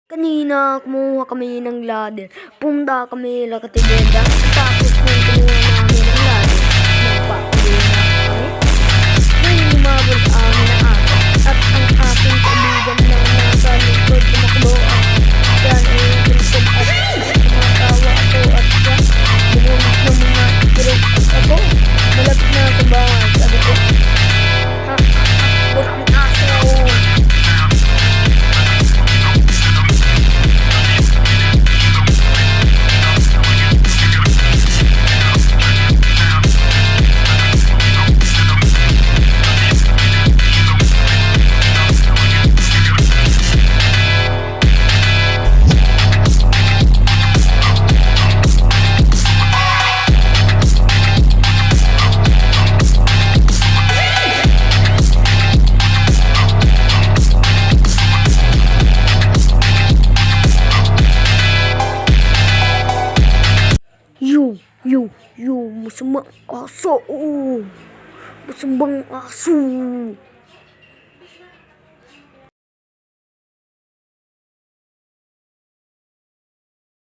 Kanina kumuha kami ng ladder. Punta kami Lakatibenda. Tapos nung kumuha namin ng ladder, nagpakuloy na kami. Ngayon lumabot sa amin na ata. At ang aking kaibigan na nasa likod tumakbo at yan ay nagulikod at tumatawa ako at siya bumulis ng mga direk at ako. Malapit na sa bahay. Sabi ko, ha, burang aso. Yo, masamang aso. Masamang aso.